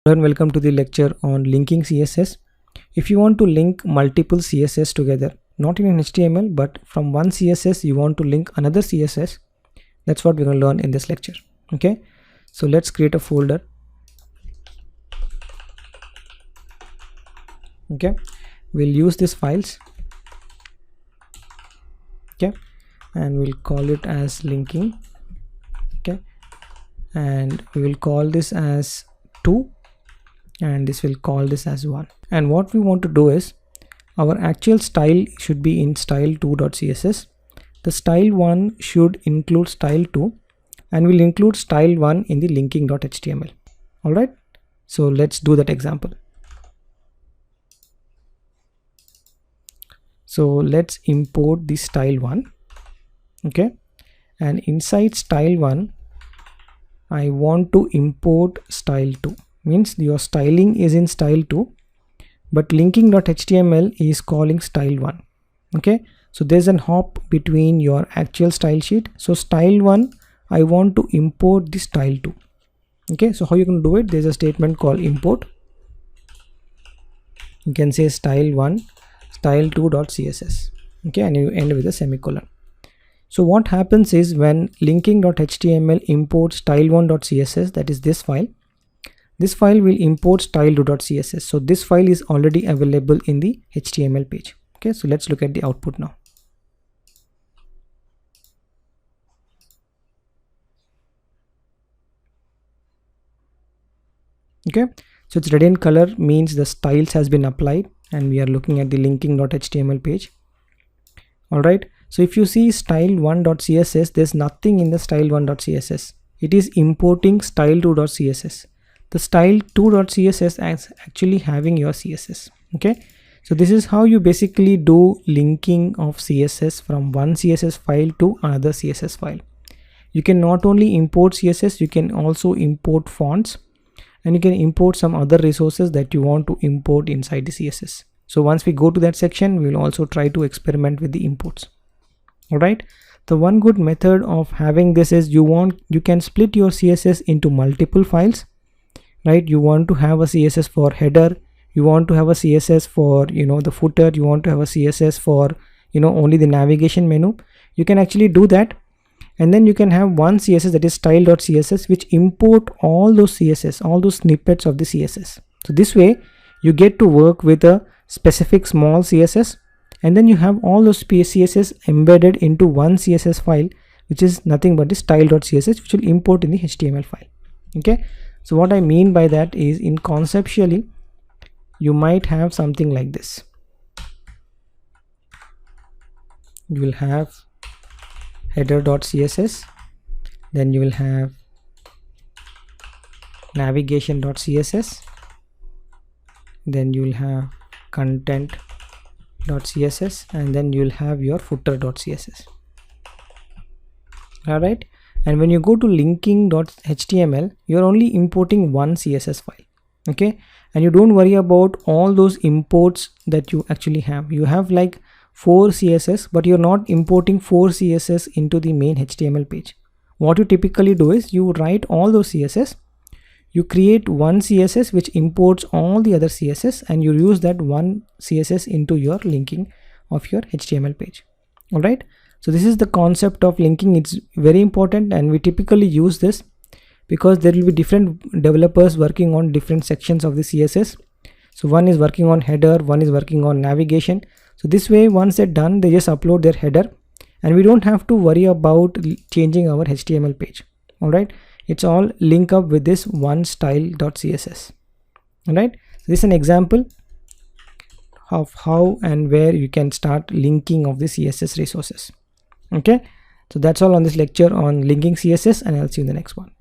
Hello and welcome to the lecture on linking CSS. If you want to link multiple CSS together, not in an HTML, but from one CSS you want to link another CSS, that's what we're going to learn in this lecture. Okay, so let's create a folder. Okay, we'll use these files. Okay, and we'll call it as linking. Okay, and we will call this as 2. And this will call this as 1. And what we want to do is our actual style should be in style2.css. The style1 should include style2 and will include style1 in the linking.html. Alright, so let's do that example. So let's import the style1. Okay, and inside style1 I want to import style2. Means your styling is in style2, but linking.html is calling style1. Okay, so there's an hop between your actual style sheet. So style1 I want to import the style2. Okay, so how you can do it? There's a statement called import. You can say style1 style2.css. okay, and you end with a semicolon. So what happens is when linking.html imports style1.css, that is this file, this file will import style2.css. So this file is already available in the HTML page. Okay, so let's look at the output now. Okay, so it's red in color, means the styles has been applied and we are looking at the linking.html page. Alright, so if you see style1.css, there's nothing in the style1.css. It is importing style2.css. The style2.css is actually having your CSS. Okay, so this is how you basically do linking of CSS from one CSS file to another CSS file. You can not only import CSS, you can also import fonts, and you can import some other resources that you want to import inside the CSS. So once we go to that section, we will also try to experiment with the imports. Alright, the one good method of having this is you can split your CSS into multiple files. Right, you want to have a CSS for header, you want to have a CSS for the footer, you want to have a CSS for only the navigation menu. You can actually do that, and then you can have one CSS, that is style.css, which import all those CSS, all those snippets of the CSS. So this way you get to work with a specific small CSS, and then you have all those CSS embedded into one CSS file, which is nothing but the style.css, which will import in the HTML file. Okay, so what I mean by that is, in conceptually you might have something like this. You will have header.css, then you will have navigation.css, then you will have content.css, and then you will have your footer.css. Alright, and when you go to linking.html, you're only importing one CSS file. Okay, and you don't worry about all those imports that you actually have. You have like 4 CSS, but you're not importing 4 CSS into the main HTML page. What you typically do is you write all those CSS, you create one CSS which imports all the other CSS, and you use that one CSS into your linking of your HTML page. Alright, so this is the concept of linking. It's very important, and we typically use this because there will be different developers working on different sections of the CSS. So one is working on header, one is working on navigation. So this way, once they're done, they just upload their header and we don't have to worry about changing our HTML page. Alright, it's all link up with this one style.css. Alright, so this is an example of how and where you can start linking of the CSS resources. Okay, so that's all on this lecture on linking CSS, and I'll see you in the next one.